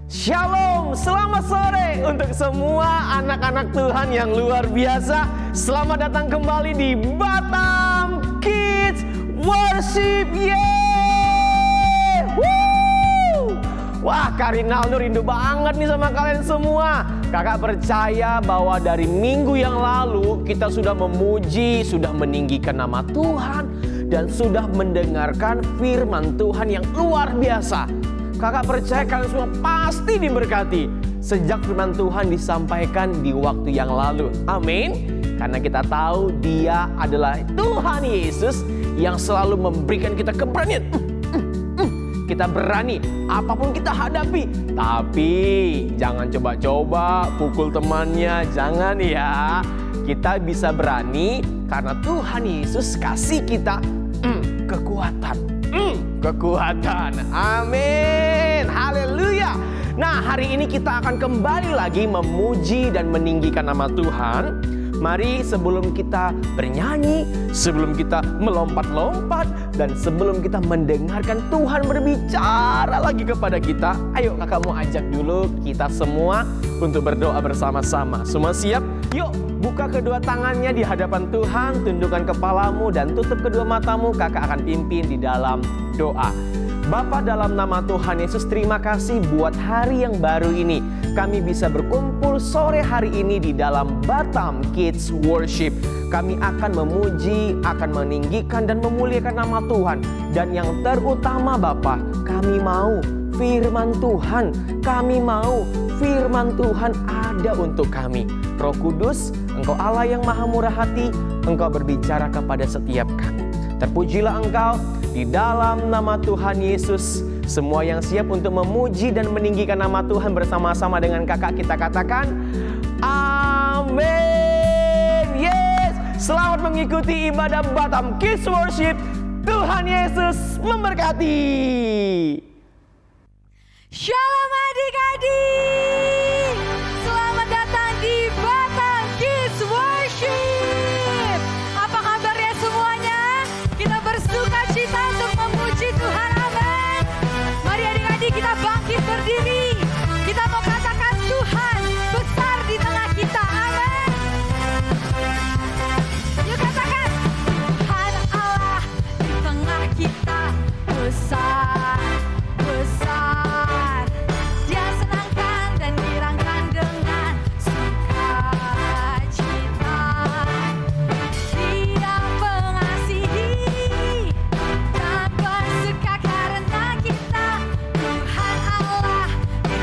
Shalom, selamat sore untuk semua anak-anak Tuhan yang luar biasa. Selamat datang kembali di Batam Kids Worship. Yeay! Woo! Wah, Kak Rinaldo rindu banget nih sama kalian semua. Kakak percaya bahwa dari minggu yang lalu kita sudah memuji, sudah meninggikan nama Tuhan, dan sudah mendengarkan firman Tuhan yang luar biasa. Kakak percaya kalian semua pasti diberkati sejak firman Tuhan disampaikan di waktu yang lalu. Amin. Karena kita tahu Dia adalah Tuhan Yesus yang selalu memberikan kita keberanian. Kita berani apapun kita hadapi. Tapi jangan coba-coba pukul temannya. Jangan ya. Kita bisa berani karena Tuhan Yesus kasih kita kekuatan. Kekuatan. Amin. Haleluya. Nah, hari ini kita akan kembali lagi memuji dan meninggikan nama Tuhan. Mari sebelum kita bernyanyi, sebelum kita melompat-lompat, dan sebelum kita mendengarkan Tuhan berbicara lagi kepada kita, ayo kakak mau ajak dulu kita semua untuk berdoa bersama-sama. Semua siap? Yuk, buka kedua tangannya di hadapan Tuhan, tundukkan kepalamu dan tutup kedua matamu. Kakak akan pimpin di dalam doa. Bapa, dalam nama Tuhan Yesus, terima kasih buat hari yang baru ini. Kami bisa berkumpul sore hari ini di dalam Batam Kids Worship. Kami akan memuji, akan meninggikan dan memuliakan nama Tuhan. Dan yang terutama Bapa, kami mau firman Tuhan. Kami mau firman Tuhan ada untuk kami. Roh Kudus, Engkau Allah yang maha murah hati, Engkau berbicara kepada setiap kami. Terpujilah Engkau di dalam nama Tuhan Yesus. Semua yang siap untuk memuji dan meninggikan nama Tuhan bersama-sama dengan kakak kita katakan amin. Yes, selamat mengikuti ibadah Batam Kids Worship. Tuhan Yesus memberkati. Shalom adik-adik, selamat datang di Batam Kids Worship. Apa kabarnya semuanya? Kita bersuka cita untuk memuji Tuhan. Amin. Mari adik-adik kita bangkit berdiri. Kita mau katakan Tuhan besar di tengah kita. Amin. Yuk katakan, Tuhan Allah di tengah kita besar, besar. Dia senangkan dan girangkan dengan sukacita. Dia mengasihi dan bersuka karena kita. Tuhan Allah di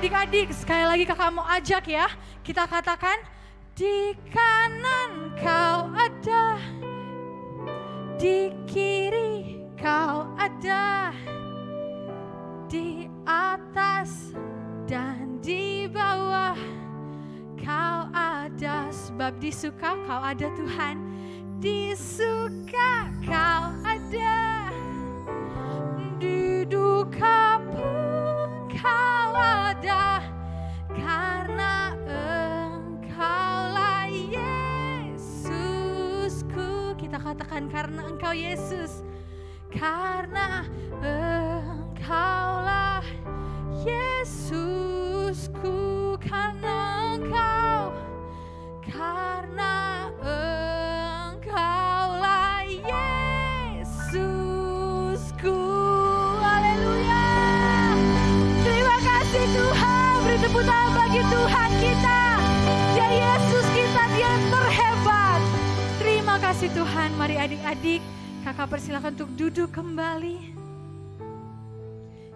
adik-adik, sekali lagi kakak mau ajak ya. Kita katakan, di kanan kau ada, di kiri kau ada, di atas dan di bawah kau ada. Sebab di suka kau ada Tuhan, di suka kau ada, di duka pun kau ada, karena Engkaulah Yesusku. Kita katakan, karena Engkau Yesus, karena Engkaulah Yesusku, karena Engkaulah Yesusku. Haleluya. Terima kasih Tuhan. Beri tepuk tangan bagi Tuhan kita. Dia Yesus kita, Dia terhebat. Terima kasih Tuhan. Mari adik-adik, kakak persilakan untuk duduk kembali.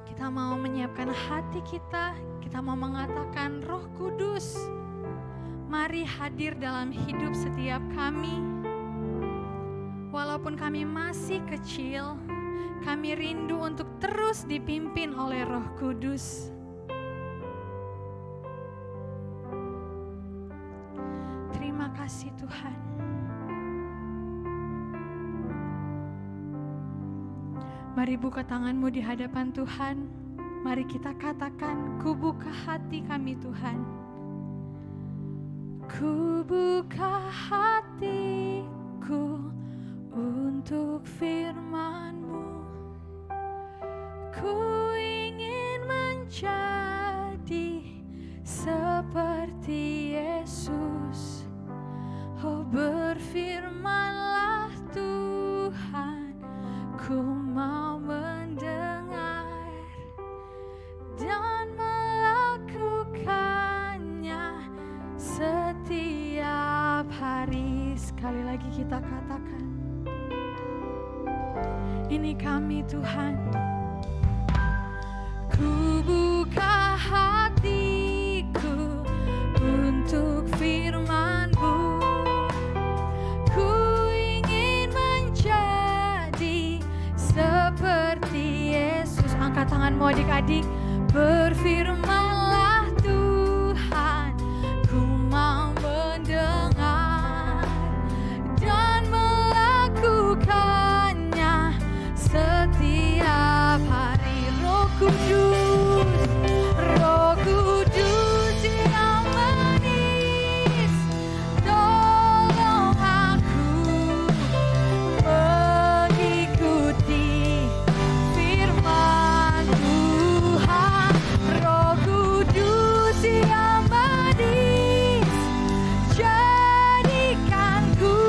Kita mau menyiapkan hati kita. Kita mau mengatakan, Roh Kudus, mari hadir dalam hidup setiap kami. Walaupun kami masih kecil, kami rindu untuk terus dipimpin oleh Roh Kudus. Terima kasih Tuhan. Mari buka tanganmu di hadapan Tuhan. Mari kita katakan, ku buka hati kami Tuhan. Ku buka hatiku untuk firman-Mu. Ku ingin menjadi seperti Yesus. Oh, berfirmanlah Tuhan, ku mau mendengar dan melakukannya setiap hari. Sekali lagi kita katakan, ini kami Tuhan. Ku buka hatiku untuk firman-Mu. Ku ingin menjadi seperti Yesus. Angkat tanganmu adik-adik. Berfirmanlah Tuhan, ku mau mendengar dan melakukannya setiap hari. Roh Kudus, Roh Kudus yang manis, tolong aku mengikuti firman Tuhan. Roh Kudus yang manis, jadikanku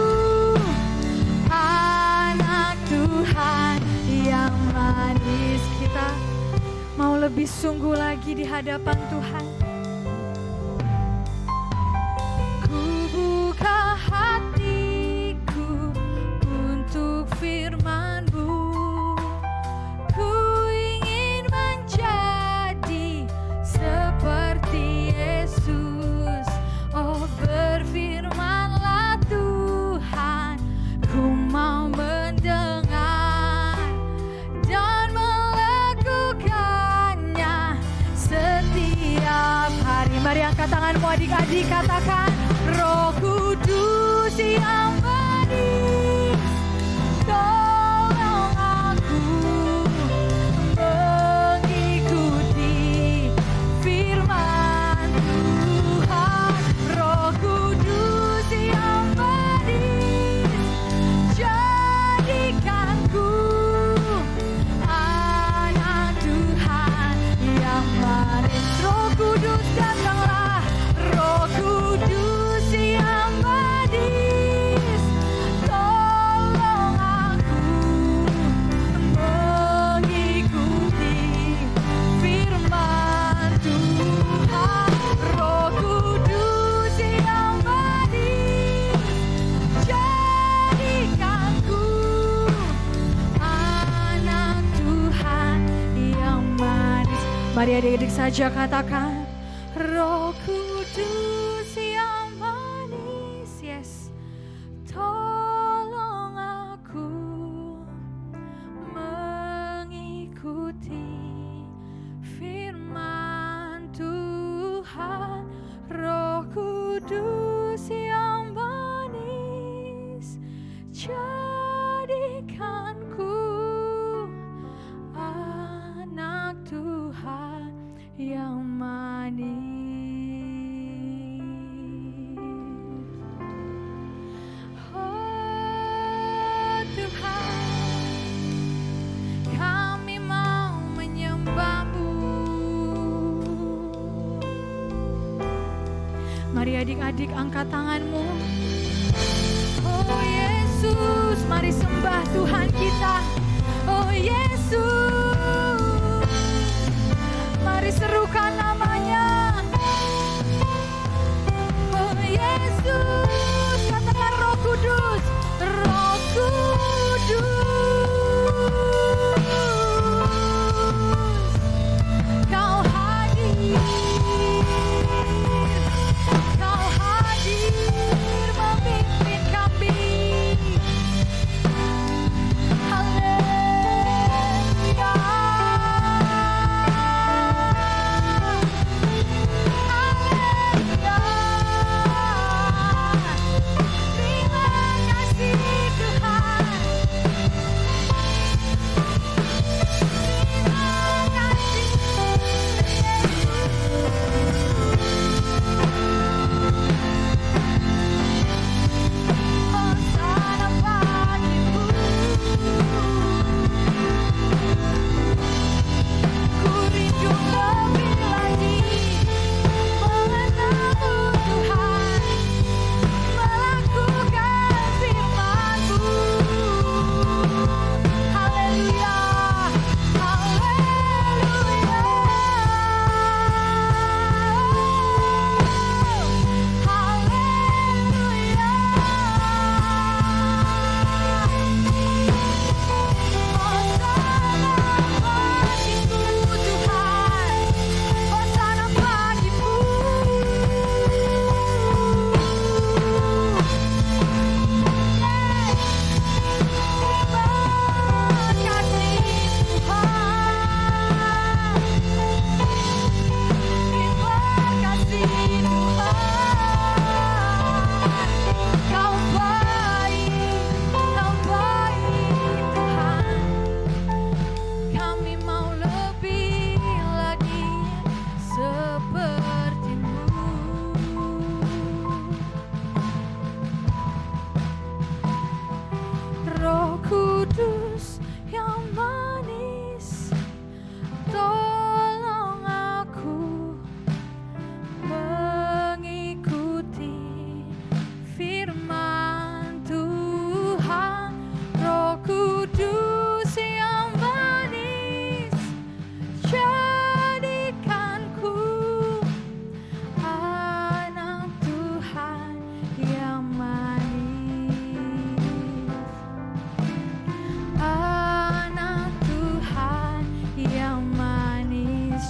anak Tuhan yang manis. Kita mau lebih sungguh lagi di hadapan Tuhan. Ku buka hatiku untuk firman-Mu. Ku ingin menjadi seperti Yesus. Oh, berfirmanlah Tuhan, ku mau mendengar dan melakukannya setiap hari. Mari angkat tanganmu adik-adik, katakan, Roh Kudus yang manis, tolong aku mengikuti firman Tuhan. Roh Kudus yang manis, jadikanku anak Tuhan yang manis. Roh Kudus datanglah, Roh Kudus yang manis, tolong aku mengikuti firman Tuhan. Roh Kudus yang manis, jadikanku anak Tuhan yang manis. Mari adik-adik saja katakan, Roh Kudus yang manis, yes, tolong aku mengikuti firman Tuhan. Roh Kudus yang manis, jadikanku anak Tuhan yang manis. Oh Tuhan, kami mau menyembah-Mu. Mari adik-adik angkat tanganmu. Oh Yesus, mari sembah Tuhan kita. Oh Yesus, mari serukan namanya. Oh Yesus, katakan Roh Kudus, Roh Kudus, Kau hadir, Kau hadir memimpin kami. Haleluya.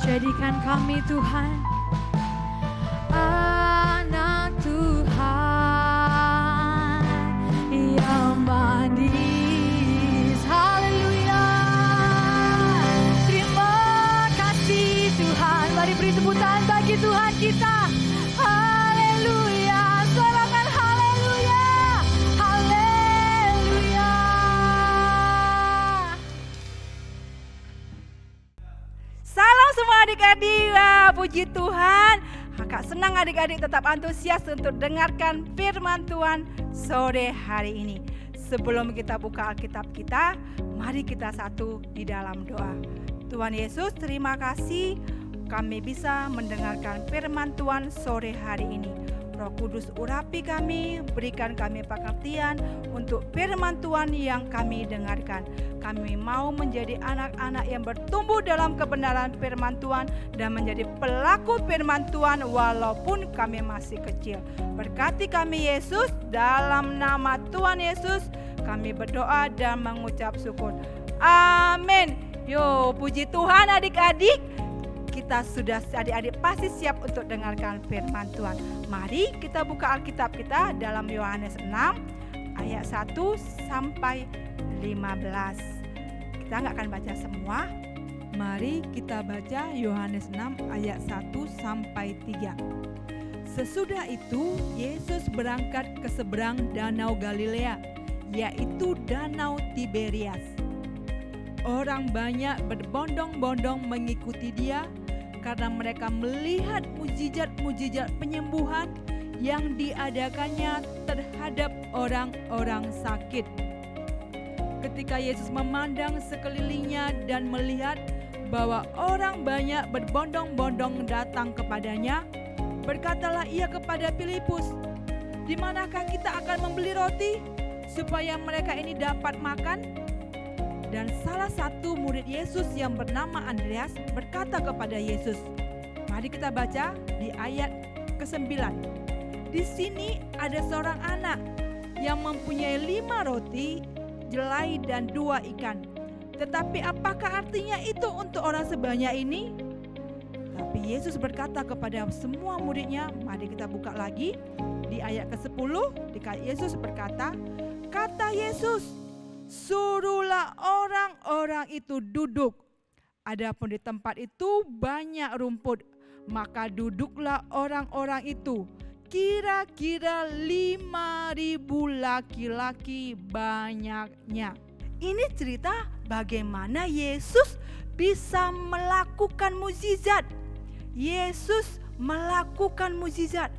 Jadikan kami Tuhan, anak Tuhan yang manis. Haleluya. Terima kasih Tuhan. Mari beri tepuk tangan bagi Tuhan kita. Haleluya. Sorakan haleluya. Haleluya. Salam semua adik-adik. Wah, puji Tuhan. Kakak senang adik-adik tetap antusias untuk dengarkan firman Tuhan sore hari ini. Sebelum kita buka Alkitab kita, mari kita satu di dalam doa. Tuhan Yesus, terima kasih kami bisa mendengarkan firman Tuhan sore hari ini. Roh Kudus urapi kami, berikan kami pengertian untuk firman Tuhan yang kami dengarkan. Kami mau menjadi anak-anak yang bertumbuh dalam kebenaran firman Tuhan dan menjadi pelaku firman Tuhan walaupun kami masih kecil. Berkati kami Yesus, dalam nama Tuhan Yesus kami berdoa dan mengucap syukur. Amin. Yo, puji Tuhan adik-adik. Kita kita sudah adik-adik pasti siap untuk dengarkan firman Tuhan. Mari kita buka Alkitab kita dalam Yohanes 6 ayat 1 sampai 15. Kita nggak akan baca semua. Mari kita baca Yohanes 6 ayat 1 sampai 3. Sesudah itu Yesus berangkat ke seberang Danau Galilea, yaitu Danau Tiberias. Orang banyak berbondong-bondong mengikuti dia karena mereka melihat mujizat-mujizat penyembuhan yang diadakannya terhadap orang-orang sakit. Ketika Yesus memandang sekelilingnya dan melihat bahwa orang banyak berbondong-bondong datang kepadanya, berkatalah ia kepada Filipus, "Di manakah kita akan membeli roti supaya mereka ini dapat makan?" Dan salah satu murid Yesus yang bernama Andreas berkata kepada Yesus. Mari kita baca di ayat ke-9. Di sini ada seorang anak yang mempunyai 5 roti, jelai dan 2 ikan. Tetapi apakah artinya itu untuk orang sebanyak ini? Tapi Yesus berkata kepada semua muridnya, mari kita buka lagi di ayat ke-10. Yesus berkata, kata Yesus, "Suruhlah orang-orang itu duduk." Adapun di tempat itu banyak rumput, maka duduklah orang-orang itu. Kira-kira 5.000 laki-laki banyaknya. Ini cerita bagaimana Yesus bisa melakukan mukjizat. Yesus melakukan mukjizat.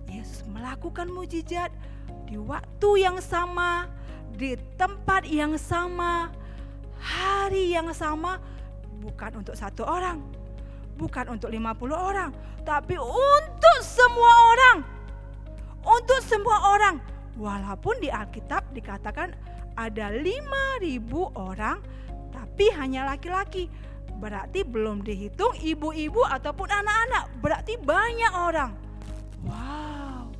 Yesus melakukan mukjizat di waktu yang sama, di tempat yang sama, hari yang sama, bukan untuk 1 orang, bukan untuk 50 orang, tapi untuk semua orang. Untuk semua orang. Walaupun di Alkitab dikatakan ada 5.000 orang, tapi hanya laki-laki. Berarti belum dihitung ibu-ibu ataupun anak-anak. Berarti banyak orang. Wow.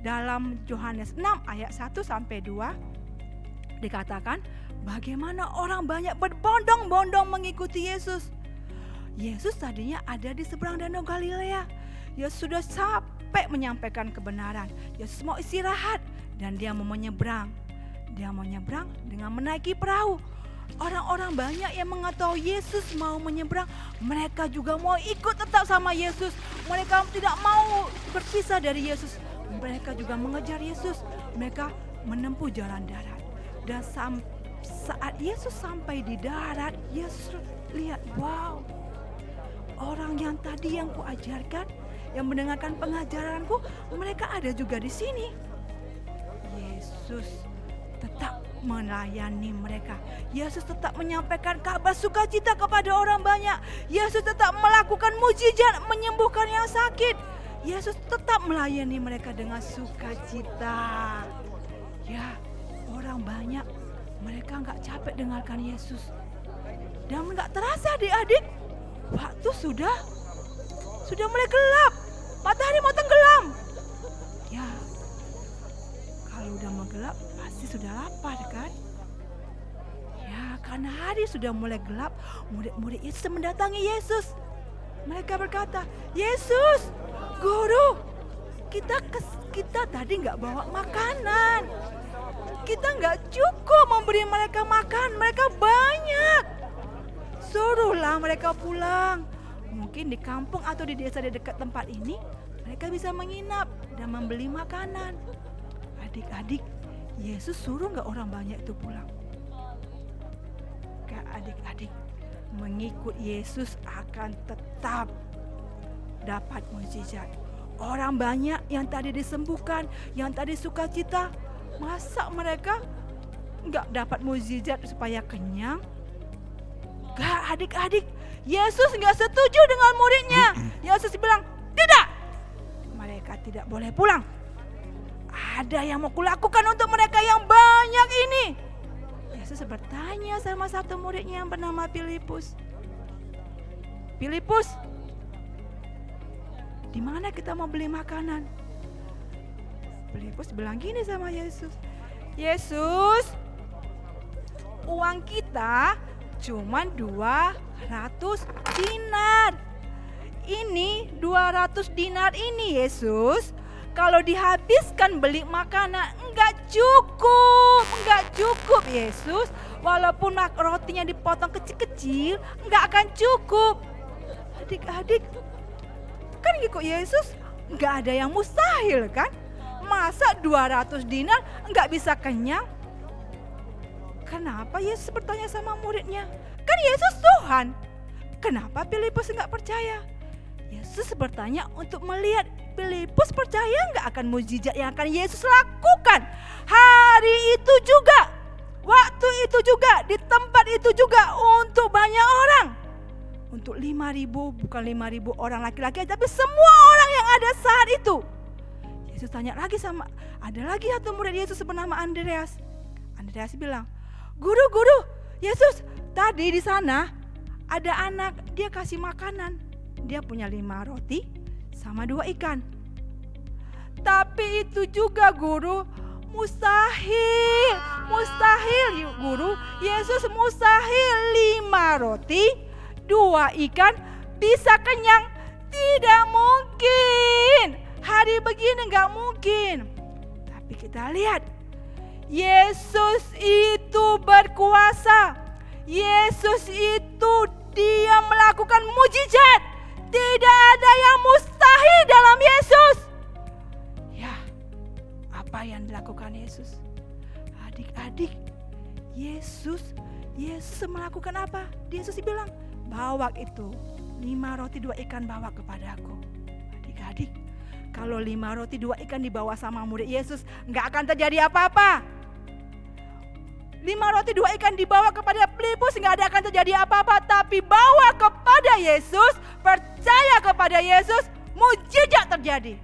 Dalam Yohanes 6 ayat 1 sampai 2 dikatakan bagaimana orang banyak berbondong-bondong mengikuti Yesus. Yesus tadinya ada di seberang Danau Galilea. Yesus sudah sampai menyampaikan kebenaran. Yesus mau istirahat dan dia mau menyeberang. Dia mau menyeberang dengan menaiki perahu. Orang-orang banyak yang mengetahui Yesus mau menyeberang, mereka juga mau ikut tetap sama Yesus. Mereka tidak mau berpisah dari Yesus. Mereka juga mengejar Yesus. Mereka menempuh jalan darat. Dan saat Yesus sampai di darat, Yesus lihat, wow, orang yang tadi yang kuajarkan, yang mendengarkan pengajaranku, mereka ada juga di sini. Yesus tetap melayani mereka. Yesus tetap menyampaikan kabar sukacita kepada orang banyak. Yesus tetap melakukan mukjizat menyembuhkan yang sakit. Yesus tetap melayani mereka dengan sukacita. Ya, orang banyak, mereka nggak capek dengarkan Yesus. Dan nggak terasa adik-adik, waktu sudah mulai gelap. Matahari mau tenggelam. Ya, kalau udah mau gelap pasti sudah lapar kan? Ya, karena hari sudah mulai gelap, murid-murid Yesus mendatangi Yesus. Mereka berkata, "Yesus, Guru, kita tadi nggak bawa makanan. Kita nggak cukup memberi mereka makan, mereka banyak. Suruhlah mereka pulang. Mungkin di kampung atau di desa di dekat tempat ini, mereka bisa menginap dan membeli makanan." Adik-adik, Yesus suruh nggak orang banyak itu pulang? Gak, adik-adik, mengikut Yesus akan tetap dapat mukjizat. Orang banyak yang tadi disembuhkan, yang tadi sukacita, masa mereka nggak dapat mukjizat supaya kenyang? Gak, adik-adik, Yesus nggak setuju dengan muridnya. Yesus bilang, tidak, mereka tidak boleh pulang. Ada yang mau kulakukan untuk mereka yang banyak ini. Yesus bertanya sama satu muridnya yang bernama Filipus. Filipus, di mana kita mau beli makanan? Filipus bilang gini sama Yesus. Yesus, uang kita cuma 200 dinar. Ini 200 dinar ini Yesus, kalau dihabiskan beli makanan enggak cukup Yesus. Walaupun rotinya dipotong kecil-kecil enggak akan cukup. Adik-adik, kan gitu Yesus, enggak ada yang mustahil kan? Masa 200 dinar enggak bisa kenyang? Kenapa Yesus bertanya sama muridnya? Kan Yesus Tuhan. Kenapa Filipus enggak percaya? Yesus bertanya untuk melihat Filipus percaya enggak akan mukjizat yang akan Yesus lakukan. Hari itu juga, waktu itu juga, di tempat itu juga untuk banyak orang. Untuk 5.000, bukan 5.000 orang laki-laki, tapi semua orang yang ada saat itu. Yesus tanya lagi ada lagi satu murid Yesus bernama Andreas. Andreas bilang, Guru, Yesus, tadi di sana ada anak, dia kasih makanan. Dia punya 5 roti sama 2 ikan. Tapi itu juga Guru, mustahil Guru. Yesus mustahil 5 roti, 2 ikan bisa kenyang. Tidak mungkin. Hari begini gak mungkin. Tapi kita lihat, Yesus itu berkuasa. Yesus itu dia melakukan mujizat. Tidak ada yang mustahil dalam Yesus. Ya, apa yang dilakukan Yesus? Adik-adik, Yesus melakukan apa? Yesus bilang, bawa itu 5 roti 2 ikan bawa kepadaku. Adik-adik, kalau 5 roti 2 ikan dibawa sama murid Yesus, nggak akan terjadi apa-apa. 5 roti 2 ikan dibawa kepada Filipus, nggak ada akan terjadi apa-apa. Tapi bawa kepada Yesus, percaya kepada Yesus, mujizat terjadi.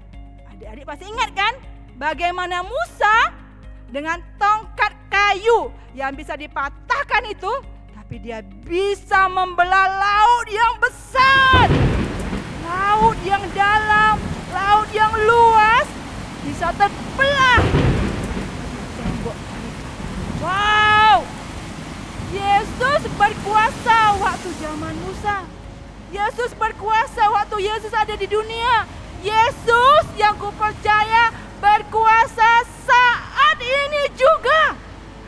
Adik-adik pasti ingat kan? Bagaimana Musa dengan tongkat kayu yang bisa dipatahkan itu, tapi dia bisa membelah laut yang besar. Laut yang dalam, laut yang luas, bisa terbelah. Wow, Yesus berkuasa waktu zaman Musa. Yesus berkuasa waktu Yesus ada di dunia. Yesus yang kupercaya berkuasa saat ini juga.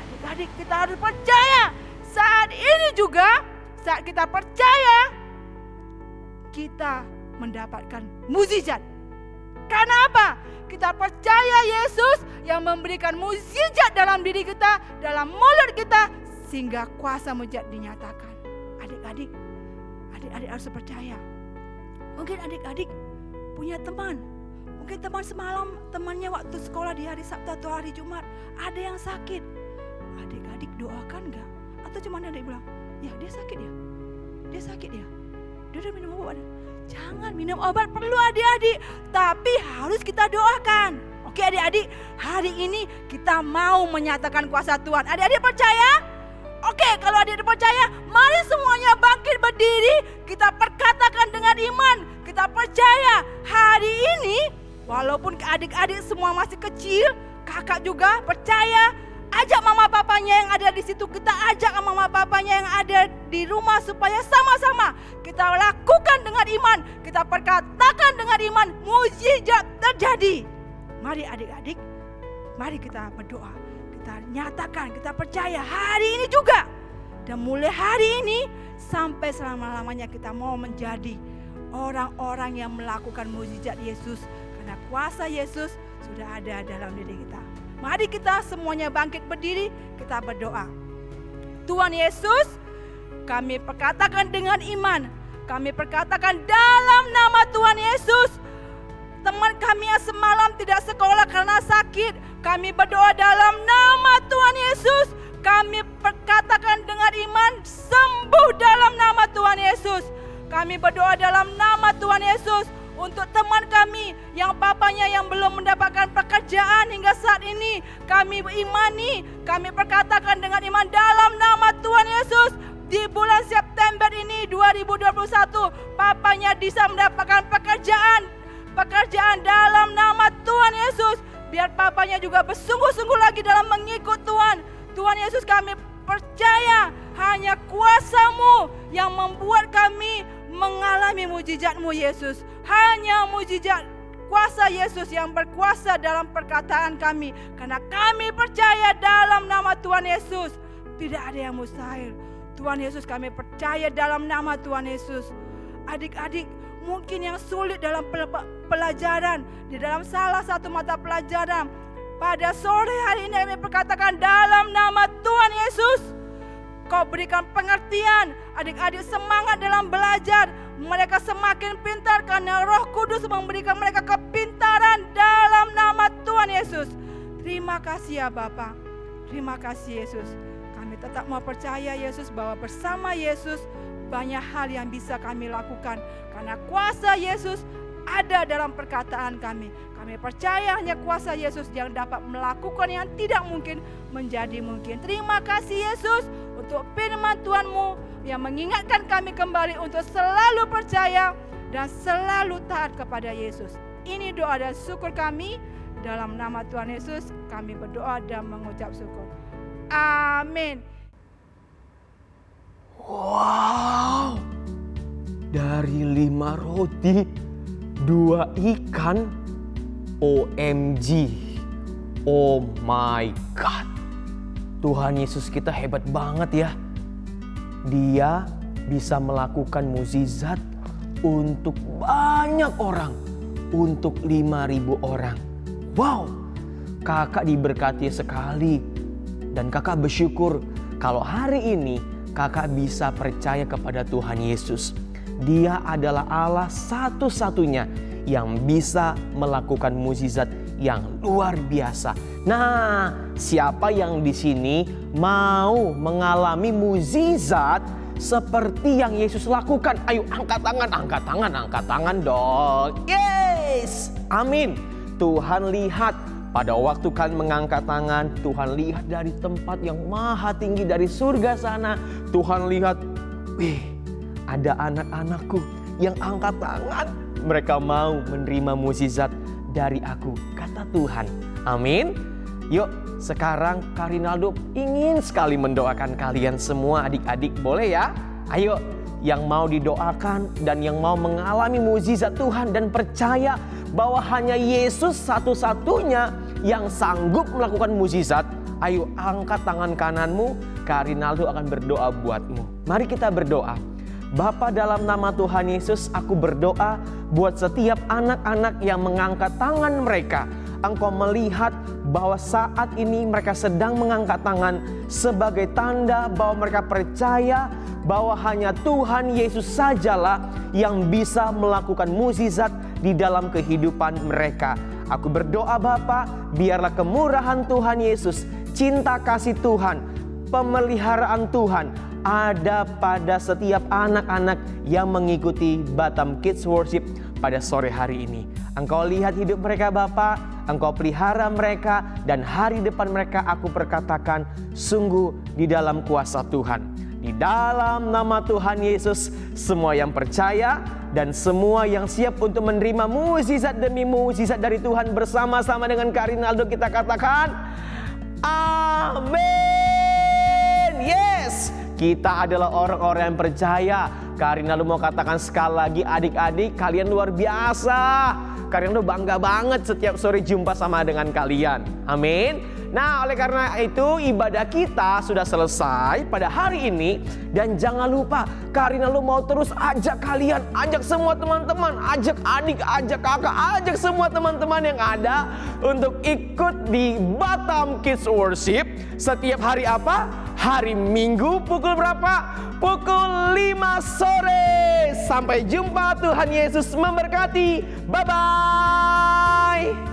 Adik-adik, kita harus percaya. Saat ini juga, saat kita percaya, kita mendapatkan mukjizat. Karena apa? Kita percaya Yesus yang memberikan mukjizat dalam diri kita, dalam mulut kita, sehingga kuasa mujizat dinyatakan. Adik-adik harus percaya. Mungkin adik-adik punya teman. Mungkin teman semalam, temannya waktu sekolah di hari Sabtu atau hari Jumat, ada yang sakit. Adik-adik doakan enggak? Atau cuma adik bilang, ya dia sakit ya? Dia udah minum obat. Jangan minum obat, perlu adik-adik. Tapi harus kita doakan. Oke adik-adik, hari ini kita mau menyatakan kuasa Tuhan. Adik-adik percaya? Oke, kalau adik-adik percaya, mari semuanya bangkit berdiri. Kita perkatakan dengan iman. Kita percaya hari ini, walaupun adik-adik semua masih kecil, kakak juga percaya. Ajak mama papanya yang ada di situ, kita ajak mama papanya yang ada di rumah supaya sama-sama kita lakukan dengan iman, kita perkatakan dengan iman, mukjizat terjadi. Mari adik-adik, mari kita berdoa, kita nyatakan, kita percaya hari ini juga. Dan mulai hari ini sampai selama-lamanya kita mau menjadi orang-orang yang melakukan mukjizat Yesus, karena kuasa Yesus sudah ada dalam diri kita. Mari kita semuanya bangkit berdiri, kita berdoa. Tuhan Yesus, kami perkatakan dengan iman, kami perkatakan dalam nama Tuhan Yesus. Teman kami yang semalam tidak sekolah karena sakit, kami berdoa dalam nama Tuhan Yesus. Kami perkatakan dengan iman, sembuh dalam nama Tuhan Yesus. Kami berdoa dalam nama Tuhan Yesus. Untuk teman kami yang papanya yang belum mendapatkan pekerjaan hingga saat ini, kami imani, kami perkatakan dengan iman dalam nama Tuhan Yesus. Di bulan September ini 2021, papanya bisa mendapatkan pekerjaan dalam nama Tuhan Yesus. Biar papanya juga bersungguh-sungguh lagi dalam mengikut Tuhan. Tuhan Yesus, kami percaya hanya kuasa-Mu yang membuat kami mengalami mujizat-Mu Yesus. Hanya mujizat kuasa Yesus yang berkuasa dalam perkataan kami. Karena kami percaya dalam nama Tuhan Yesus tidak ada yang mustahil. Tuhan Yesus, kami percaya dalam nama Tuhan Yesus. Adik-adik mungkin yang sulit dalam pelajaran, di dalam salah satu mata pelajaran, pada sore hari ini kami perkatakan dalam nama Tuhan Yesus, Kau berikan pengertian, adik-adik semangat dalam belajar. Mereka semakin pintar karena Roh Kudus memberikan mereka kepintaran dalam nama Tuhan Yesus. Terima kasih ya Bapa. Terima kasih Yesus. Kami tetap mau percaya Yesus bahwa bersama Yesus banyak hal yang bisa kami lakukan. Karena kuasa Yesus ada dalam perkataan kami. Kami percaya hanya kuasa Yesus yang dapat melakukan yang tidak mungkin menjadi mungkin. Terima kasih Yesus untuk firman Tuhan-Mu yang mengingatkan kami kembali untuk selalu percaya dan selalu taat kepada Yesus. Ini doa dan syukur kami. Dalam nama Tuhan Yesus kami berdoa dan mengucap syukur. Amin. Wow, dari 5 roti, 2 ikan, OMG, oh my God. Tuhan Yesus kita hebat banget ya. Dia bisa melakukan mukjizat untuk banyak orang, untuk 5.000 orang. Wow, kakak diberkati sekali. Dan kakak bersyukur kalau hari ini kakak bisa percaya kepada Tuhan Yesus. Dia adalah Allah satu-satunya yang bisa melakukan mukjizat yang luar biasa. Nah, siapa yang di sini mau mengalami mukjizat seperti yang Yesus lakukan? Ayo angkat tangan dong. Yes, amin. Tuhan lihat pada waktu kan mengangkat tangan, Tuhan lihat dari tempat yang maha tinggi dari surga sana. Tuhan lihat, wih, ada anak-anakku yang angkat tangan. Mereka mau menerima mukjizat dari aku, kata Tuhan. Amin. Yuk, sekarang Kak Rinaldo ingin sekali mendoakan kalian semua adik-adik, boleh ya? Ayo, yang mau didoakan dan yang mau mengalami mukjizat Tuhan dan percaya bahwa hanya Yesus satu-satunya yang sanggup melakukan mukjizat. Ayo angkat tangan kananmu, Kak Rinaldo akan berdoa buatmu. Mari kita berdoa. Bapa, dalam nama Tuhan Yesus, aku berdoa buat setiap anak-anak yang mengangkat tangan mereka. Engkau melihat bahwa saat ini mereka sedang mengangkat tangan sebagai tanda bahwa mereka percaya bahwa hanya Tuhan Yesus sajalah yang bisa melakukan mukjizat di dalam kehidupan mereka. Aku berdoa Bapa, biarlah kemurahan Tuhan Yesus, cinta kasih Tuhan, pemeliharaan Tuhan ada pada setiap anak-anak yang mengikuti Batam Kids Worship pada sore hari ini. Engkau lihat hidup mereka Bapa, Engkau pelihara mereka, dan hari depan mereka aku perkatakan sungguh di dalam kuasa Tuhan. Di dalam nama Tuhan Yesus, semua yang percaya dan semua yang siap untuk menerima mukjizat demi mukjizat dari Tuhan bersama-sama dengan Kak Rinaldo kita katakan amin. Yes, kita adalah orang-orang yang percaya. Kak Rinaldo mau katakan sekali lagi, adik-adik kalian luar biasa. Kak Rinaldo bangga banget setiap sore jumpa sama dengan kalian. Amin. Nah, oleh karena itu ibadah kita sudah selesai pada hari ini. Dan jangan lupa, Kak Rinaldo mau terus ajak kalian, ajak semua teman-teman, ajak adik, ajak kakak, ajak semua teman-teman yang ada untuk ikut di Batam Kids Worship setiap hari apa? Hari Minggu pukul berapa? Pukul 5 sore. Sampai jumpa, Tuhan Yesus memberkati. Bye-bye.